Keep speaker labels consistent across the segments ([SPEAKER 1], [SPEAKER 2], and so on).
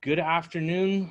[SPEAKER 1] Good afternoon,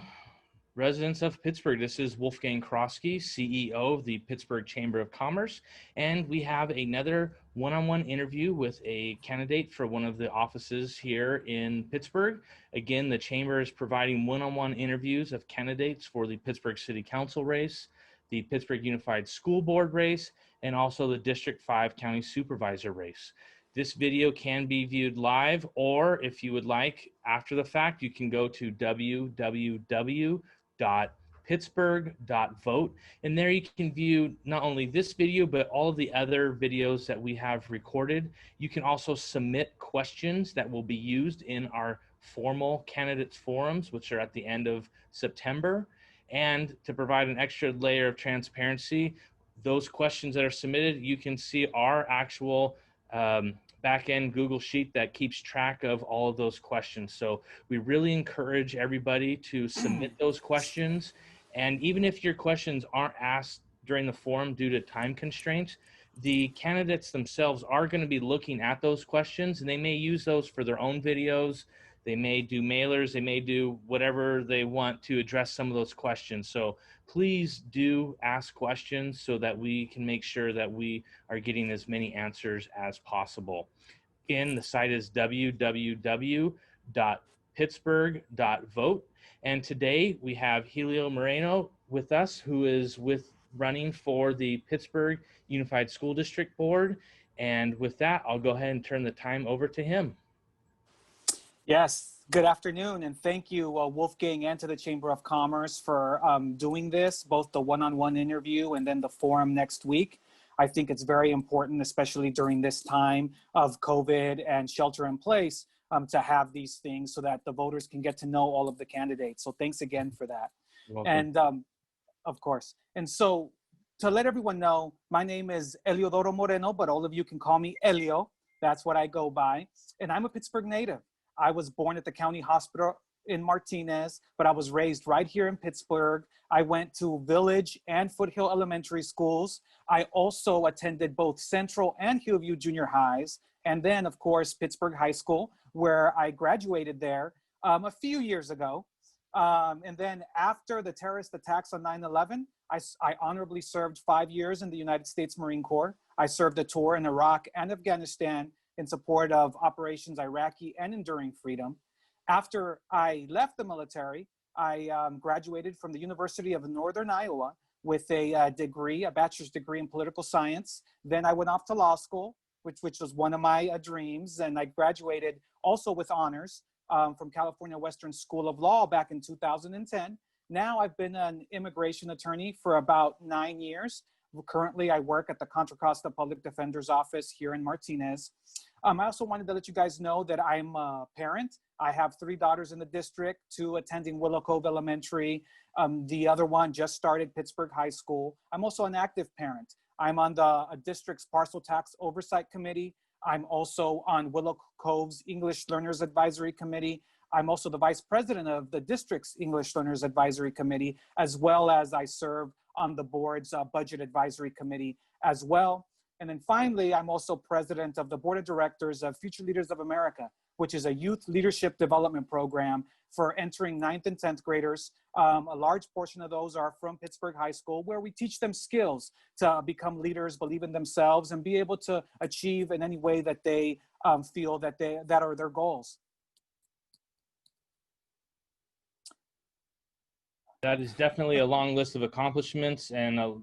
[SPEAKER 1] residents of Pittsburgh. This is Wolfgang Krosky, CEO of the Pittsburgh Chamber of Commerce, and we have another one-on-one interview with a candidate for one of the offices here in Pittsburgh. Again, the Chamber is providing one-on-one interviews of candidates for the Pittsburgh City Council race, the Pittsburgh Unified School Board race, and also the District 5 County Supervisor race. This video can be viewed live, or if you would like, after the fact, you can go to www.pittsburgh.vote, and there you can view not only this video, but all of the other videos that we have recorded. You can also submit questions that will be used in our formal candidates forums, which are at the end of September. And to provide an extra layer of transparency, those questions that are submitted, you can see our actual back-end Google Sheet that keeps track of all of those questions. So we really encourage everybody to submit those questions. And even if your questions aren't asked during the forum due to time constraints, the candidates themselves are going to be looking at those questions, and they may use those for their own videos. They may do mailers, they may do whatever they want to address some of those questions. So please do ask questions so that we can make sure that we are getting as many answers as possible. Again, the site is www.pittsburgh.vote. And today we have Heliodoro Moreno with us, who is running for the Pittsburgh Unified School District Board. And with that, I'll go ahead and turn the time over to him.
[SPEAKER 2] Yes, good afternoon, and thank you, Wolfgang, and to the Chamber of Commerce for doing this, both the one-on-one interview and then the forum next week. I think it's very important, especially during this time of COVID and shelter in place, to have these things so that the voters can get to know all of the candidates. So thanks again for that. And of course. And so to let everyone know, my name is Heliodoro Moreno, but all of you can call me Elio. That's what I go by. And I'm a Pittsburgh native. I was born at the county hospital in Martinez, but I was raised right here in Pittsburgh. I went to Village and Foothill elementary schools. I also attended both Central and Hillview junior highs. And then, of course, Pittsburgh High School, where I graduated there a few years ago. And then after the terrorist attacks on 9/11, I honorably served 5 years in the United States Marine Corps. I served a tour in Iraq and Afghanistan in support of Operations Iraqi and Enduring Freedom. After I left the military, I graduated from the University of Northern Iowa with a degree, a bachelor's degree in political science. Then I went off to law school, which was one of my dreams. And I graduated also with honors from California Western School of Law back in 2010. Now I've been an immigration attorney for about 9 years. Currently, I work at the Contra Costa Public Defender's Office here in Martinez. I also wanted to let you guys know that I'm a parent. I have 3 daughters in the district, 2 attending Willow Cove Elementary. The other one just started Pittsburgh High School. I'm also an active parent. I'm on the district's Parcel Tax Oversight Committee. I'm also on Willow Cove's English Learners Advisory Committee. I'm also the vice president of the district's English Learners Advisory Committee, as well as I serve on the board's Budget Advisory Committee as well. And then finally, I'm also president of the board of directors of Future Leaders of America, which is a youth leadership development program for entering 9th and 10th graders. A large portion of those are from Pittsburgh High School, where we teach them skills to become leaders, believe in themselves, and be able to achieve in any way that they feel that are their goals.
[SPEAKER 1] That is definitely a long list of accomplishments and a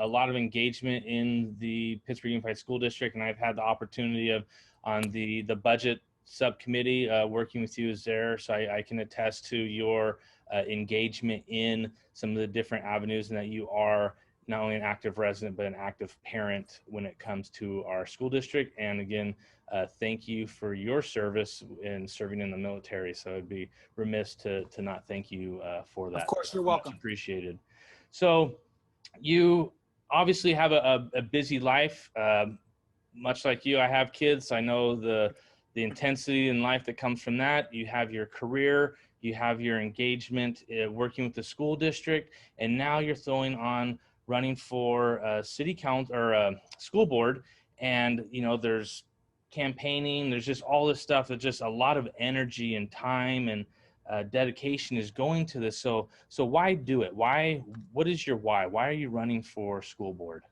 [SPEAKER 1] lot of engagement in the Pittsburgh Unified School District. And I've had the opportunity of on the budget subcommittee working with you as there. So I can attest to your engagement in some of the different avenues, and that you are not only an active resident, but an active parent when it comes to our school district. And again, thank you for your service in serving in the military. So I'd be remiss to not thank you for that.
[SPEAKER 2] Of course, you're welcome.
[SPEAKER 1] Much appreciated. So you obviously have a busy life. Much like you, I have kids. I know the intensity in life that comes from that. You have your career, you have your engagement working with the school district, and now you're throwing on running for city council or school board. And you know, there's campaigning, there's just all this stuff. There's just a lot of energy and time and dedication is going to this. So why do it? What is your why? Why are you running for school board?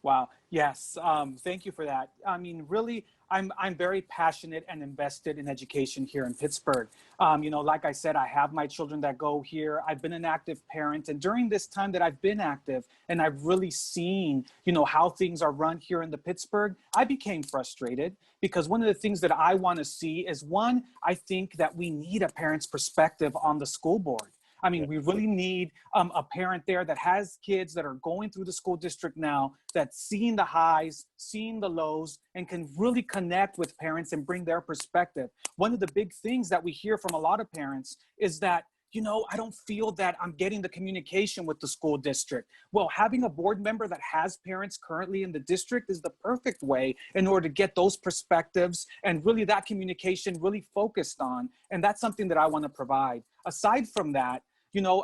[SPEAKER 2] Wow. Yes. Thank you for that. I mean, really, I'm very passionate and invested in education here in Pittsburgh. Like I said, I have my children that go here. I've been an active parent, and during this time that I've been active, and I've really seen, how things are run here in the Pittsburgh, I became frustrated because one of the things that I want to see is, one, I think that we need a parent's perspective on the school board. I mean, we really need a parent there that has kids that are going through the school district now, that's seeing the highs, seeing the lows, and can really connect with parents and bring their perspective. One of the big things that we hear from a lot of parents is that, I don't feel that I'm getting the communication with the school district. Well, having a board member that has parents currently in the district is the perfect way in order to get those perspectives and really that communication really focused on. And that's something that I want to provide. Aside from that,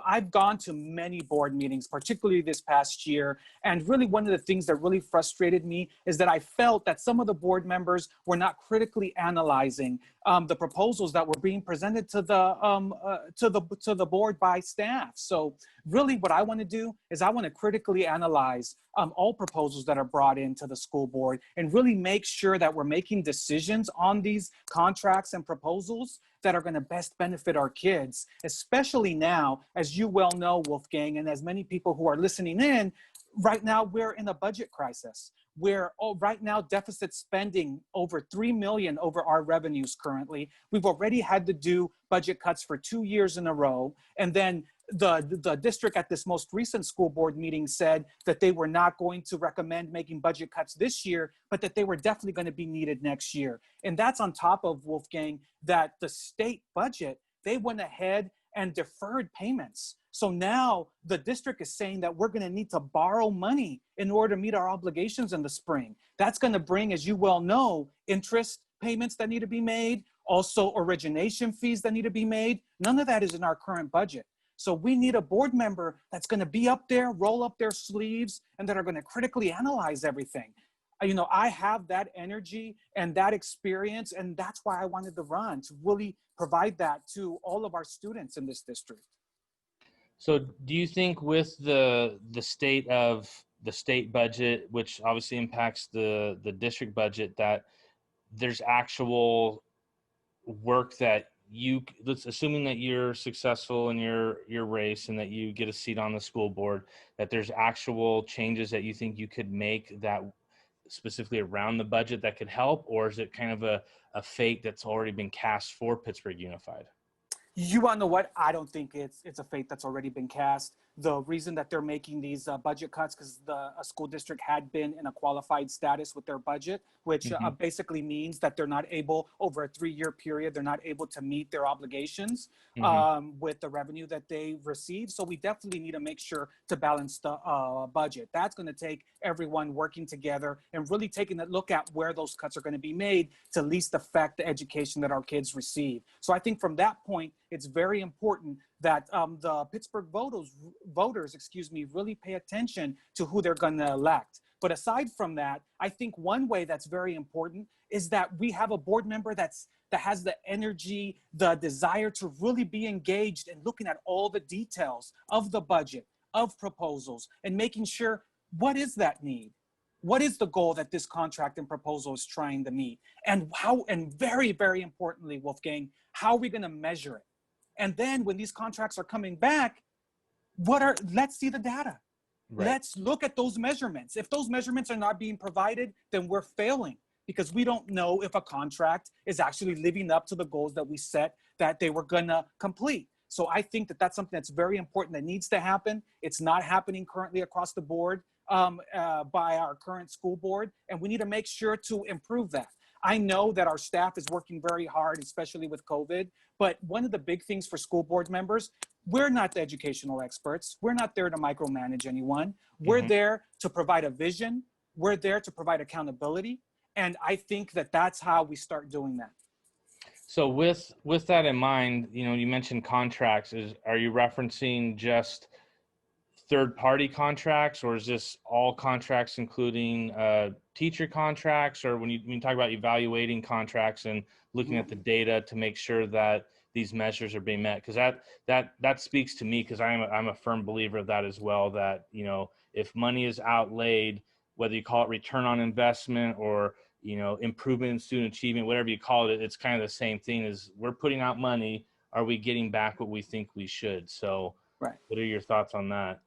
[SPEAKER 2] I've gone to many board meetings, particularly this past year. And really one of the things that really frustrated me is that I felt that some of the board members were not critically analyzing the proposals that were being presented to the board by staff. So really what I want to do is I want to critically analyze all proposals that are brought into the school board and really make sure that we're making decisions on these contracts and proposals that are going to best benefit our kids, especially now, as you well know, Wolfgang, and as many people who are listening in, right now we're in a budget crisis. We're right now deficit spending over $3 million over our revenues currently. We've already had to do budget cuts for 2 years in a row. And then the district at this most recent school board meeting said that they were not going to recommend making budget cuts this year, but that they were definitely going to be needed next year. And that's on top of, Wolfgang, that the state budget, they went ahead and deferred payments. So now the district is saying that we're going to need to borrow money in order to meet our obligations in the spring. That's going to bring, as you well know, interest payments that need to be made, also origination fees that need to be made. None of that is in our current budget. So we need a board member that's going to be up there, roll up their sleeves, and that are going to critically analyze everything. I have that energy and that experience, and that's why I wanted to run, to really provide that to all of our students in this district.
[SPEAKER 1] So do you think with the state budget, which obviously impacts the district budget, that there's actual work that assuming that you're successful in your race and that you get a seat on the school board, that there's actual changes that you think you could make that specifically around the budget that could help? Or is it kind of a fate that's already been cast for Pittsburgh Unified?
[SPEAKER 2] You want to know what? I don't think it's a fate that's already been cast. The reason that they're making these budget cuts because the school district had been in a qualified status with their budget, which basically means that they're not able, over a 3-year period, they're not able to meet their obligations with the revenue that they receive. So we definitely need to make sure to balance the budget. That's going to take everyone working together and really taking a look at where those cuts are going to be made to least affect the education that our kids receive. So I think from that point, it's very important that the Pittsburgh voters, really pay attention to who they're going to elect. But aside from that, I think one way that's very important is that we have a board member that has the energy, the desire to really be engaged in looking at all the details of the budget, of proposals, and making sure what is that need? What is the goal that this contract and proposal is trying to meet? And how, and very, very importantly, Wolfgang, how are we going to measure it? And then when these contracts are coming back, let's see the data. Right. Let's look at those measurements. If those measurements are not being provided, then we're failing because we don't know if a contract is actually living up to the goals that we set that they were gonna complete. So I think that that's something that's very important that needs to happen. It's not happening currently across the board by our current school board, and we need to make sure to improve that. I know that our staff is working very hard, especially with COVID, but one of the big things for school board members, we're not the educational experts. We're not there to micromanage anyone. We're there to provide a vision. We're there to provide accountability. And I think that that's how we start doing that.
[SPEAKER 1] So with that in mind, you mentioned contracts. Are you referencing just third-party contracts, or is this all contracts, including teacher contracts? Or when you talk about evaluating contracts and looking at the data to make sure that these measures are being met, because that speaks to me, because I'm a firm believer of that as well, that if money is outlaid, whether you call it return on investment or improvement in student achievement, whatever you call it, it's kind of the same thing. Is we're putting out money, are we getting back what we think we should? So
[SPEAKER 2] Right.
[SPEAKER 1] what are your thoughts on that?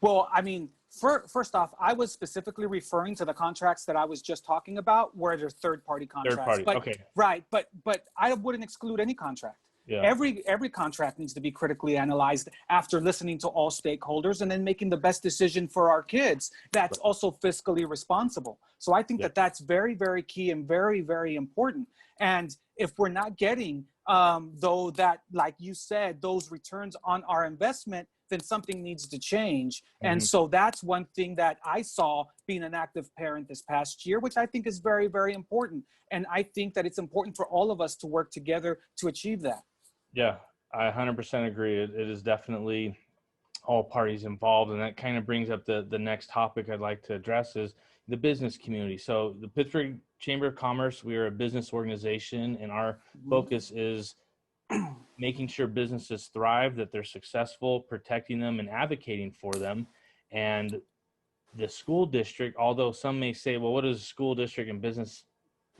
[SPEAKER 2] Well, I mean, first off, I was specifically referring to the contracts that I was just talking about, where they're third-party contracts.
[SPEAKER 1] Third party,
[SPEAKER 2] but,
[SPEAKER 1] okay.
[SPEAKER 2] Right, but I wouldn't exclude any contract.
[SPEAKER 1] Yeah.
[SPEAKER 2] Every contract needs to be critically analyzed after listening to all stakeholders and then making the best decision for our kids that's also fiscally responsible. So I think that that's very, very key and very, very important. And if we're not getting, though, that, like you said, those returns on our investment, then something needs to change. And so that's one thing that I saw being an active parent this past year, which I think is very, very important. And I think that it's important for all of us to work together to achieve that.
[SPEAKER 1] Yeah, I 100% agree. It is definitely all parties involved. And that kind of brings up the next topic I'd like to address is the business community. So the Pittsburgh Chamber of Commerce, we are a business organization, and our focus is making sure businesses thrive, that they're successful, protecting them and advocating for them. And the school district, although some may say, well, what does a school district and business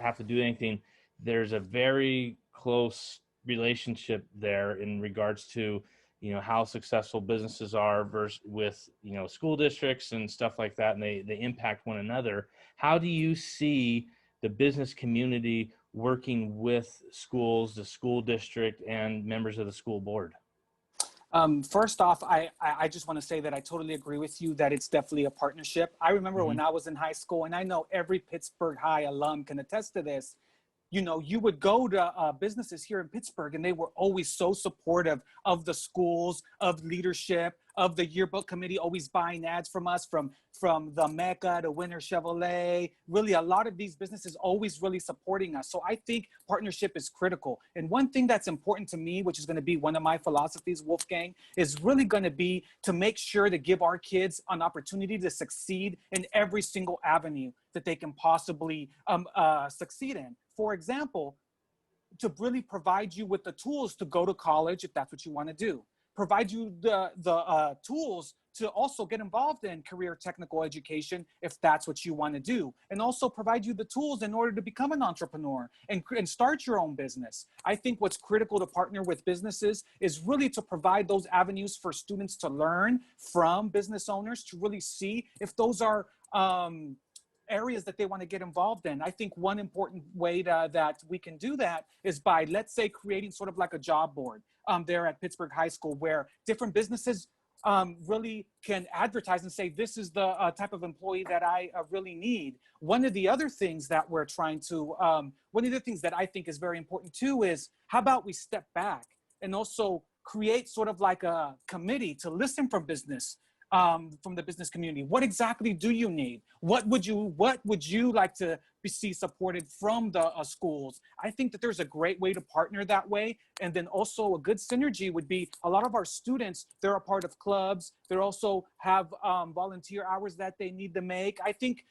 [SPEAKER 1] have to do anything? There's a very close relationship there in regards to how successful businesses are versus with school districts and stuff like that, and they impact one another. How do you see the business community working with schools, the school district, and members of the school board?
[SPEAKER 2] First off, I just want to say that I totally agree with you that it's definitely a partnership. I remember when I was in high school, and I know every Pittsburgh High alum can attest to this, you would go to businesses here in Pittsburgh, and they were always so supportive of the schools, of leadership, of the yearbook committee, always buying ads from us, from the Mecca to Winter Chevrolet. Really, a lot of these businesses always really supporting us. So I think partnership is critical. And one thing that's important to me, which is going to be one of my philosophies, Wolfgang, is really going to be to make sure to give our kids an opportunity to succeed in every single avenue that they can possibly succeed in. For example, to really provide you with the tools to go to college if that's what you want to do. Provide you the tools to also get involved in career technical education if that's what you want to do. And also provide you the tools in order to become an entrepreneur and start your own business. I think what's critical to partner with businesses is really to provide those avenues for students to learn from business owners, to really see if those are areas that they want to get involved in. I think one important way that we can do that is by, let's say, creating sort of like a job board there at Pittsburgh High School, where different businesses really can advertise and say, this is the type of employee that I really need. One of the other things that we're trying to, one of the things that I think is very important too is, how about we step back and also create sort of like a committee to listen from the business community. What exactly do you need? What would you like to see supported from the schools? I think that there's a great way to partner that way. And then also a good synergy would be, a lot of our students, they're a part of clubs. They also have volunteer hours that they need to make. I think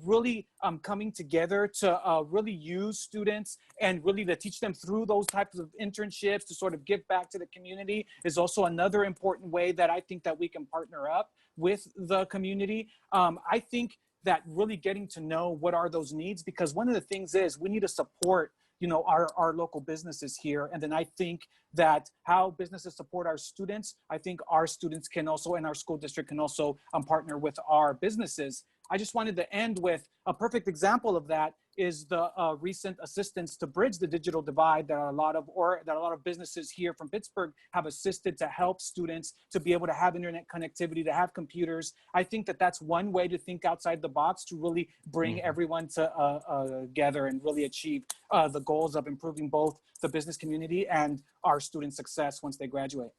[SPEAKER 2] really coming together to really use students and really to teach them through those types of internships to sort of give back to the community is also another important way that I think that we can partner up with the community. I think that really getting to know what are those needs, because one of the things is we need to support our local businesses here. And then I think that how businesses support our students, I think our students can also, and our school district can also partner with our businesses. I just wanted to end with a perfect example of that is the recent assistance to bridge the digital divide that a lot of businesses here from Pittsburgh have assisted to help students to be able to have internet connectivity, to have computers. I think that that's one way to think outside the box to really bring everyone together and really achieve the goals of improving both the business community and our student success once they graduate.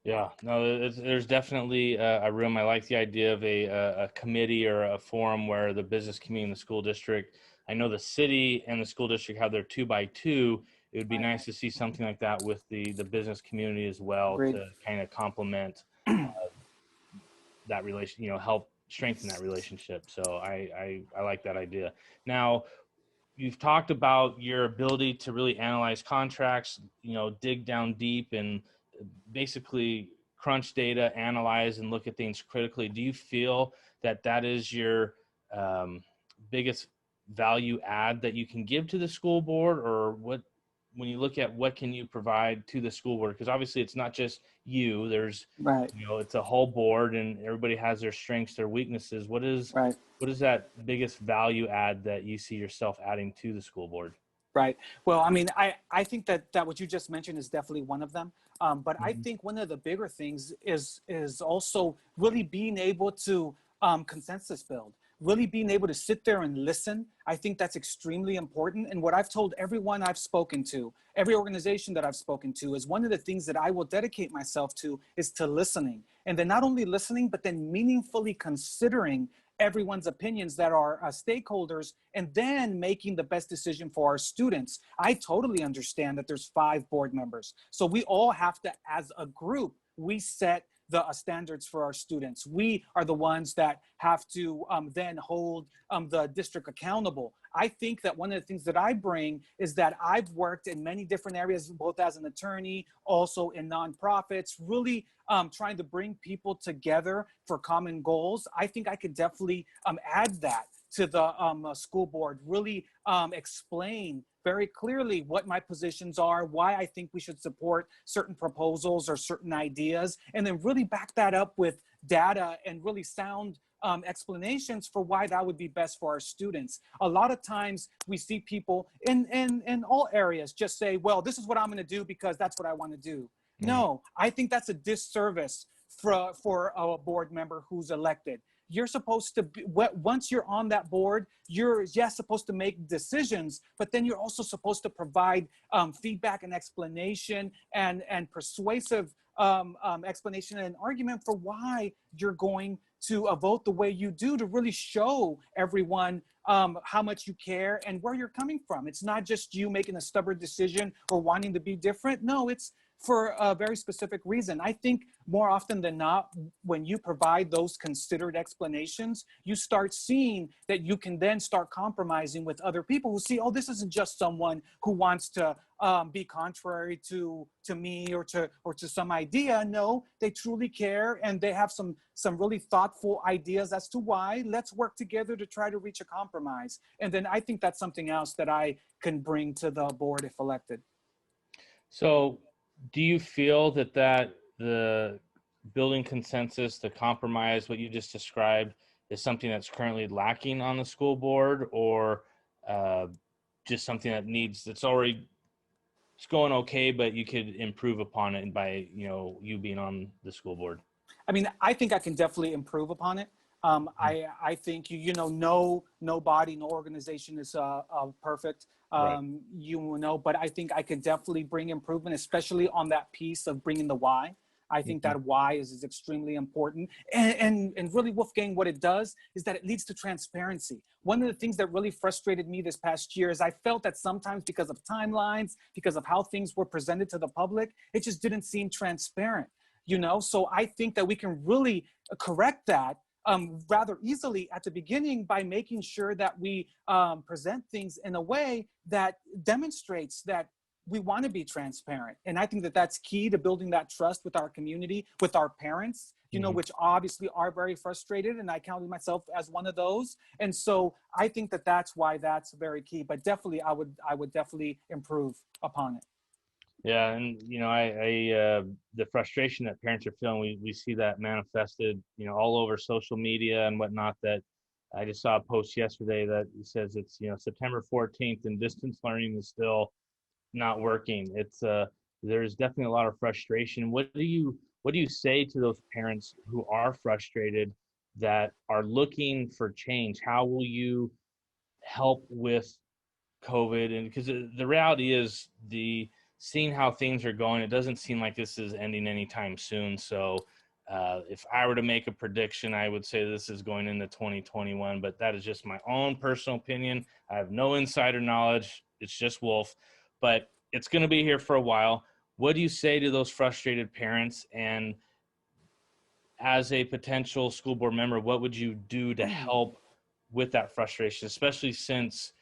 [SPEAKER 1] Yeah, no, there's definitely a room. I like the idea of a committee or a forum where the business community and the school district, I know the city and the school district have their 2x2. It would be nice to see something like that with the business community as well. Agreed. To kind of complement that relation, help strengthen that relationship. So I like that idea. Now, you've talked about your ability to really analyze contracts, dig down deep and basically crunch data, analyze and look at things critically. Do you feel that that is your biggest value add that you can give to the school board, or what, when you look at what can you provide to the school board? Because obviously it's not just you, there's,
[SPEAKER 2] Right.
[SPEAKER 1] it's a whole board and everybody has their strengths, their weaknesses. What is that biggest value add that you see yourself adding to the school board?
[SPEAKER 2] Right. Well, I mean, I think that what you just mentioned is definitely one of them. But I think one of the bigger things is also really being able to consensus build, really being able to sit there and listen. I think that's extremely important. And what I've told everyone I've spoken to, every organization that I've spoken to, is one of the things that I will dedicate myself to is to listening. And then not only listening, but then meaningfully considering everyone's opinions that are stakeholders, and then making the best decision for our students. I totally understand that there's 5 board members. So we all have to, as a group, we set the standards for our students. We are the ones that have to then hold the district accountable. I think that one of the things that I bring is that I've worked in many different areas, both as an attorney, also in nonprofits, really trying to bring people together for common goals. I think I could definitely add that to the school board, really explain very clearly what my positions are, why I think we should support certain proposals or certain ideas, and then really back that up with data and really sound explanations for why that would be best for our students. A lot of times we see people in all areas just say, well, this is what I'm going to do because that's what I want to do. No, I think that's a disservice for a board member who's elected. You're supposed to be, once you're on that board, you're supposed to make decisions, but then you're also supposed to provide feedback and explanation and persuasive explanation and argument for why you're going to vote the way you do, to really show everyone how much you care and where you're coming from. It's not just you making a stubborn decision or wanting to be different. No, it's for a very specific reason. I think more often than not, when you provide those considered explanations, you start seeing that you can then start compromising with other people who see, oh, this isn't just someone who wants to be contrary to me or to some idea. No, they truly care and they have some really thoughtful ideas as to why. Let's work together to try to reach a compromise. And then I think that's something else that I can bring to the board if elected.
[SPEAKER 1] So do you feel that the building consensus, the compromise, what you just described, is something that's currently lacking on the school board, or just something that it's already, it's going okay, but you could improve upon it by, you being on the school board?
[SPEAKER 2] I mean, I think I can definitely improve upon it. I think no body, no organization is perfect.
[SPEAKER 1] Right.
[SPEAKER 2] But I think I could definitely bring improvement, especially on that piece of bringing the why. I think that why is extremely important. And really, Wolfgang, what it does is that it leads to transparency. One of the things that really frustrated me this past year is I felt that sometimes because of timelines, because of how things were presented to the public, it just didn't seem transparent. So I think that we can really correct that rather easily at the beginning by making sure that we present things in a way that demonstrates that we want to be transparent. And I think that that's key to building that trust with our community, with our parents, which obviously are very frustrated. And I counted myself as one of those. And so I think that that's why that's very key. But definitely, I would definitely improve upon it.
[SPEAKER 1] Yeah, and I the frustration that parents are feeling, we see that manifested, all over social media and whatnot. That I just saw a post yesterday that says it's September 14th and distance learning is still not working. It's there's definitely a lot of frustration. What do you say to those parents who are frustrated, that are looking for change? How will you help with COVID? And because the reality is, seeing how things are going, it doesn't seem like this is ending anytime soon. So if I were to make a prediction, I would say this is going into 2021, but that is just my own personal opinion. I have no insider knowledge. It's just Wolf, but it's going to be here for a while. What do you say to those frustrated parents? And as a potential school board member, what would you do to help with that frustration, especially since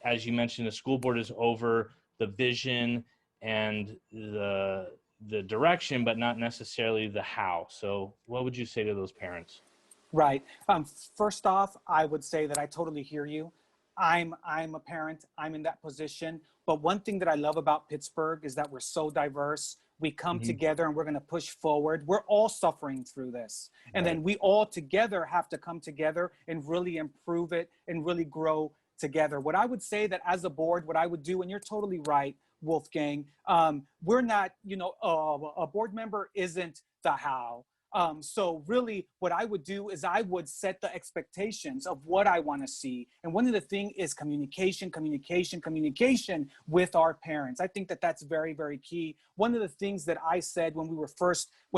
[SPEAKER 1] as you mentioned, the school board is over the vision and the direction, but not necessarily the how. So what would you say to those parents?
[SPEAKER 2] Right. First off, I would say that I totally hear you. I'm a parent. I'm in that position. But one thing that I love about Pittsburgh is that we're so diverse. We come
[SPEAKER 1] Mm-hmm.
[SPEAKER 2] together and we're going to push forward. We're all suffering through this. And
[SPEAKER 1] Right.
[SPEAKER 2] then we all together have to come together and really improve it and really grow together. What I would say that as a board, what I would do, and you're totally right, Wolfgang, we're not, a board member isn't the how. So really what I would do is I would set the expectations of what I want to see. And one of the things is communication with our parents. I think that that's very, very key. One of the things that I said when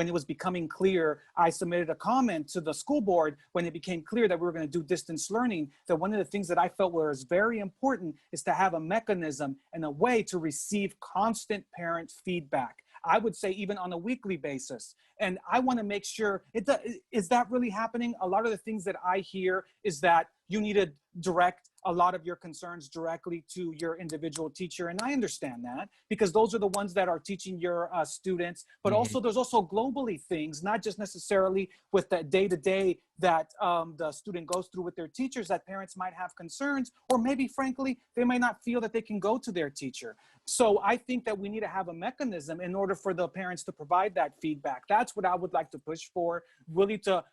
[SPEAKER 2] it was becoming clear, I submitted a comment to the school board when it became clear that we were going to do distance learning, that one of the things that I felt was very important is to have a mechanism and a way to receive constant parent feedback. I would say even on a weekly basis. And I want to make sure, is that really happening? A lot of the things that I hear is that you need to direct a lot of your concerns directly to your individual teacher. And I understand that because those are the ones that are teaching your students, but
[SPEAKER 1] Mm-hmm.
[SPEAKER 2] also there's also globally things, not just necessarily with the day-to-day that the student goes through with their teachers, that parents might have concerns, or maybe frankly, they might not feel that they can go to their teacher. So I think that we need to have a mechanism in order for the parents to provide that feedback. That's what I would like to push for, really to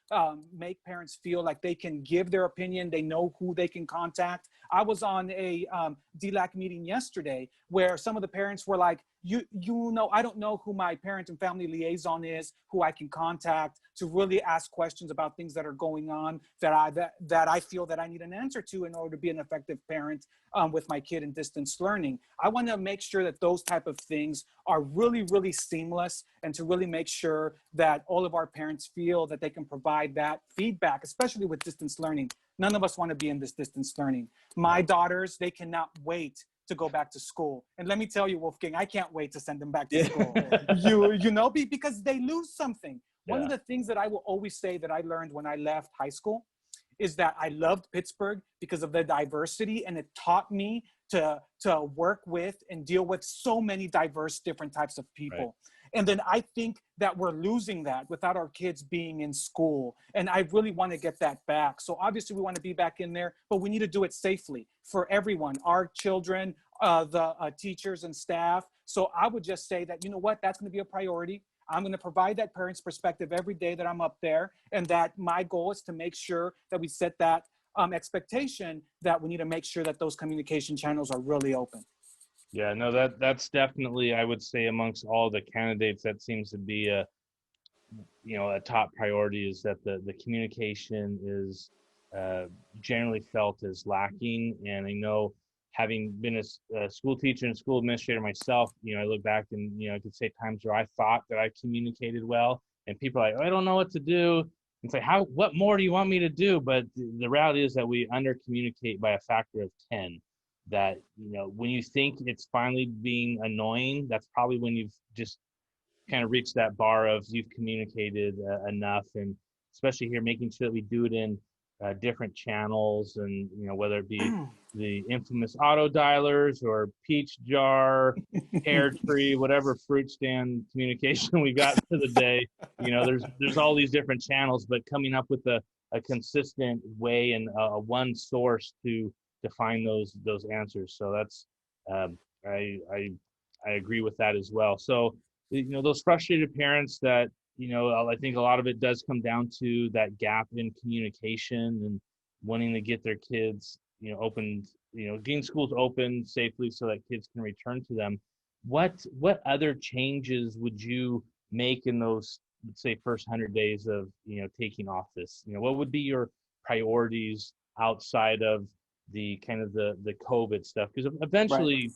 [SPEAKER 2] make parents feel like they can give their opinion, they know who they can contact. I was on a DLAC meeting yesterday where some of the parents were like, I don't know who my parent and family liaison is, who I can contact to really ask questions about things that are going on that I feel that I need an answer to in order to be an effective parent with my kid in distance learning. I want to make sure that those type of things are really, really seamless, and to really make sure that all of our parents feel that they can provide that feedback, especially with distance learning. None of us want to be in this distance learning. My daughters, they cannot wait to go back to school. And let me tell you, Wolfgang, I can't wait to send them back to school. Because they lose something. One of the things that I will always say that I learned when I left high school is that I loved Pittsburgh because of the diversity, and it taught me to work with and deal with so many diverse different types of people. Right. And then I think that we're losing that without our kids being in school. And I really want to get that back. So obviously we want to be back in there, but we need to do it safely for everyone, our children, the teachers and staff. So I would just say that, you know what, that's going to be a priority. I'm going to provide that parent's perspective every day that I'm up there. And that my goal is to make sure that we set that expectation that we need to make sure that those communication channels are really open.
[SPEAKER 1] Yeah, no, that's definitely, I would say, amongst all the candidates, that seems to be a top priority, is that the communication is generally felt as lacking. And I know, having been a school teacher and school administrator myself, I look back and, I could say times where I thought that I communicated well, and people are like, oh, I don't know what to do. And say, what more do you want me to do? But the reality is that we under communicate by a factor of 10. That, when you think it's finally being annoying, that's probably when you've just kind of reached that bar of you've communicated enough. And especially here, making sure that we do it in different channels, and whether it be the infamous auto dialers or peach jar, pear tree, whatever fruit stand communication we got for the day. There's all these different channels, but coming up with a consistent way and one source to find those answers. So that's I agree with that as well. So those frustrated parents that I think a lot of it does come down to that gap in communication and wanting to get their kids opened, getting schools open safely so that kids can return to them. What other changes would you make in those, let's say, first 100 days of taking office? What would be your priorities outside of the kind of the COVID stuff? Because eventually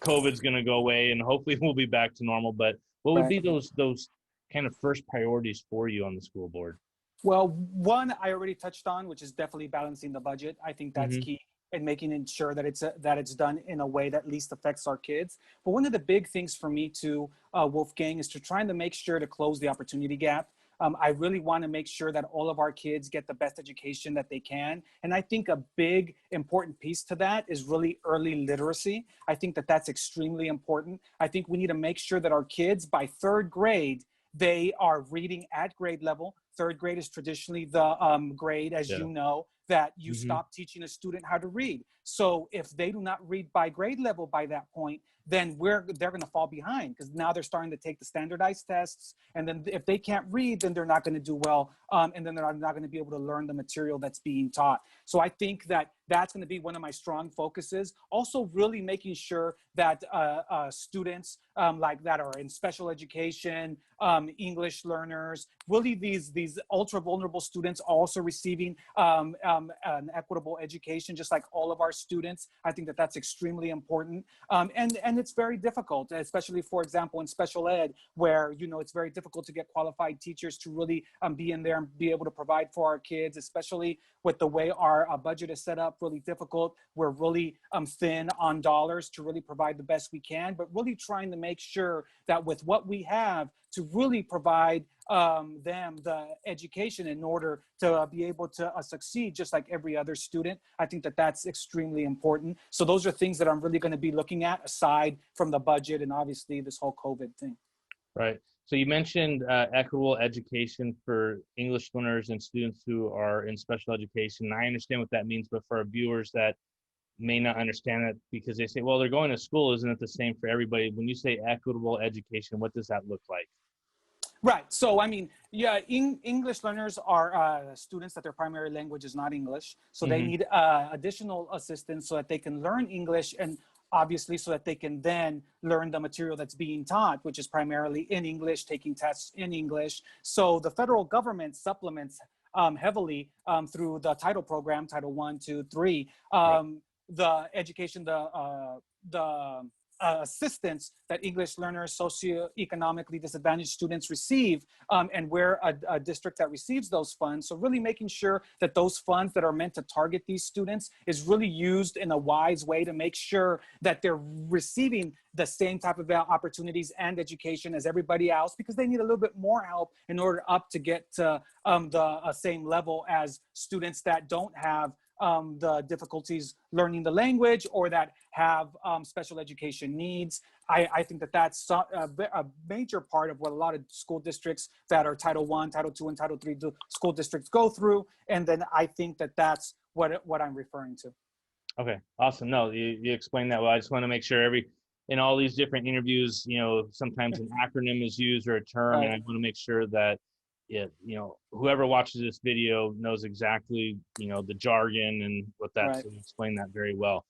[SPEAKER 1] COVID's going to go away and hopefully we'll be back to normal. But what would be those kind of first priorities for you on the school board?
[SPEAKER 2] Well, one I already touched on, which is definitely balancing the budget. I think that's key, and making sure that it's done in a way that least affects our kids. But one of the big things for me too, Wolfgang, is to trying to make sure to close the opportunity gap. I really want to make sure that all of our kids get the best education that they can. And I think a big important piece to that is really early literacy. I think that that's extremely important. I think we need to make sure that our kids by third grade, they are reading at grade level. Third grade is traditionally the grade, as
[SPEAKER 1] Yeah.
[SPEAKER 2] you know, that you
[SPEAKER 1] Hmm.
[SPEAKER 2] stop teaching a student how to read. So if they do not read by grade level by that point, then they're going to fall behind, because now they're starting to take the standardized tests. And then if they can't read, then they're not going to do well. And then they're not going to be able to learn the material that's being taught. So I think that that's going to be one of my strong focuses. Also, really making sure that students like that are in special education, English learners, really these ultra vulnerable students also receiving an equitable education, just like all of our students. I think that that's extremely important. And it's very difficult, especially, for example, in special ed, where, you know, it's very difficult to get qualified teachers to really be in there and be able to provide for our kids, especially with the way our budget is set up, really difficult. We're really thin on dollars to really provide the best we can, but really trying to make sure that with what we have to really provide them the education in order to be able to succeed just like every other student. I think that that's extremely important. So those are things that I'm really going to be looking at aside from the budget and obviously this whole COVID thing.
[SPEAKER 1] Right. So you mentioned equitable education for English learners and students who are in special education. I understand what that means, but for our viewers that may not understand it, because they say, well, they're going to school, isn't it the same for everybody? When you say equitable education, what does that look like?
[SPEAKER 2] Right. So, I mean, yeah, English learners are students that their primary language is not English. So they
[SPEAKER 1] Hmm.
[SPEAKER 2] need additional assistance so that they can learn English, and obviously so that they can then learn the material that's being taught, which is primarily in English, taking tests in English. So the federal government supplements heavily through the title program, Title 1, 2, 3,
[SPEAKER 1] Right.
[SPEAKER 2] the education, the assistance that English learners, socioeconomically disadvantaged students receive, and we're a district that receives those funds. So really making sure that those funds that are meant to target these students is really used in a wise way to make sure that they're receiving the same type of opportunities and education as everybody else, because they need a little bit more help in order to get to the same level as students that don't have the difficulties learning the language or that have special education needs. I think that that's a major part of what a lot of school districts that are Title I, Title II, and Title III school districts go through. And then I think that that's what I'm referring to.
[SPEAKER 1] Okay, awesome. No, you explained that well. I just want to make sure in all these different interviews, you know, sometimes an acronym is used or a term, and I want to make sure that whoever watches this video knows exactly, you know, the jargon and what that's,
[SPEAKER 2] Right.
[SPEAKER 1] and you explain that very well.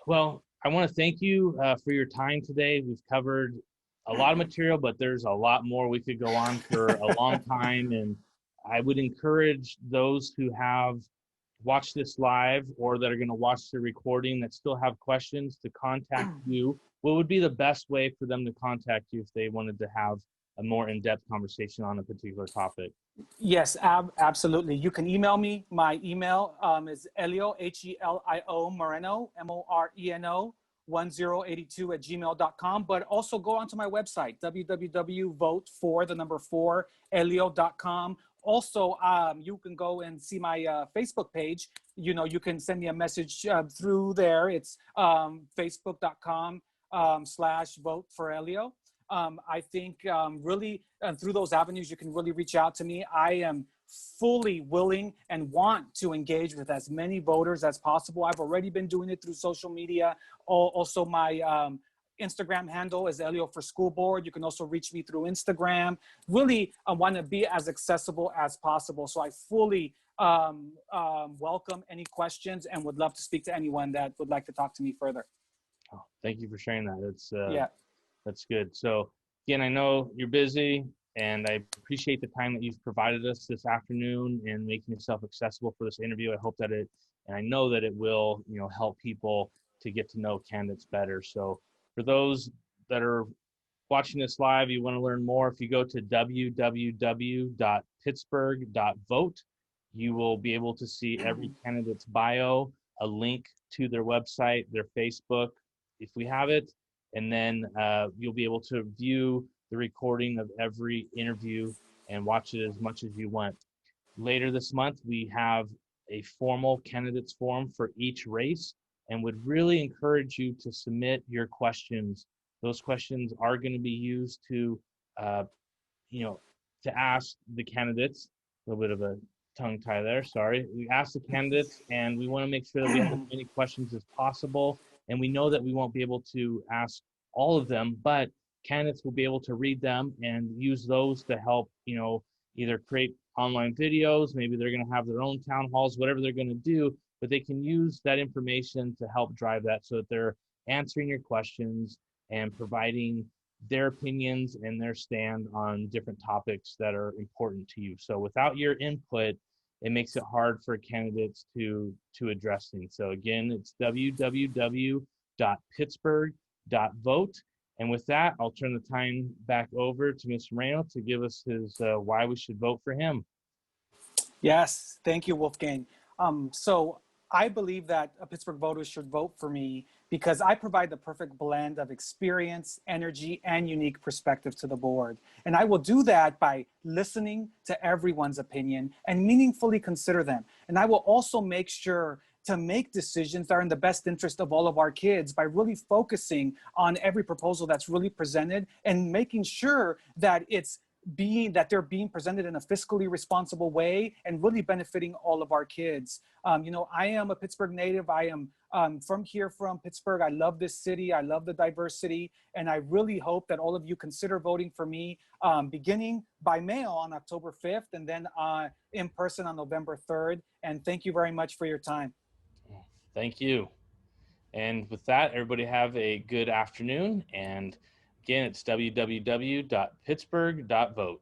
[SPEAKER 1] Well, I want to thank you for your time today. We've covered a lot of material, but there's a lot more. We could go on for a long time, and I would encourage those who have watched this live or that are going to watch the recording that still have questions to contact you. What would be the best way for them to contact you if they wanted to have a more in-depth conversation on a particular topic?
[SPEAKER 2] Yes, absolutely. You can email me. My email is Helio, Helio Moreno, Moreno, 1082 at gmail.com. But also go onto my website, www.vote4helio.com. Also, you can go and see my Facebook page. You know, you can send me a message through there. It's facebook.com/vote4helio. I think really through those avenues, you can really reach out to me. I am fully willing and want to engage with as many voters as possible. I've already been doing it through social media. Also, my Instagram handle is Helio for School Board. You can also reach me through Instagram. Really, I want to be as accessible as possible. So I fully welcome any questions and would love to speak to anyone that would like to talk to me further.
[SPEAKER 1] Oh, thank you for sharing that.
[SPEAKER 2] Yeah.
[SPEAKER 1] That's good. So again, I know you're busy, and I appreciate the time that you've provided us this afternoon and making yourself accessible for this interview. I hope that and I know that it will, you know, help people to get to know candidates better. So for those that are watching this live, you want to learn more, if you go to www.pittsburg.vote, you will be able to see every candidate's bio, a link to their website, their Facebook, if we have it, and then you'll be able to view the recording of every interview and watch it as much as you want. Later this month, we have a formal candidates forum for each race, and would really encourage you to submit your questions. Those questions are going to be used to, uh, you know, to ask the candidates. A little bit of a tongue tie there, sorry. We ask the candidates, and we want to make sure that we have as many questions as possible. And we know that we won't be able to ask all of them, but candidates will be able to read them and use those to help, either create online videos. Maybe they're going to have their own town halls, whatever they're going to do, but they can use that information to help drive that, so that they're answering your questions and providing their opinions and their stand on different topics that are important to you. So without your input, it makes it hard for candidates to address things. So again, it's www.pittsburg.vote. And with that, I'll turn the time back over to Mr. Moreno to give us his why we should vote for him.
[SPEAKER 2] Yes, thank you, Wolfgang. So I believe that Pittsburgh voters should vote for me because I provide the perfect blend of experience, energy, and unique perspective to the board. And I will do that by listening to everyone's opinion and meaningfully consider them. And I will also make sure to make decisions that are in the best interest of all of our kids by really focusing on every proposal that's really presented and making sure that they're being presented in a fiscally responsible way and really benefiting all of our kids. I am a Pittsburgh native. I am from Pittsburgh. I love this city. I love the diversity. And I really hope that all of you consider voting for me, beginning by mail on October 5th and then in person on November 3rd. And thank you very much for your time.
[SPEAKER 1] Thank you. And with that, everybody have a good afternoon. And again, it's www.pittsburgh.vote.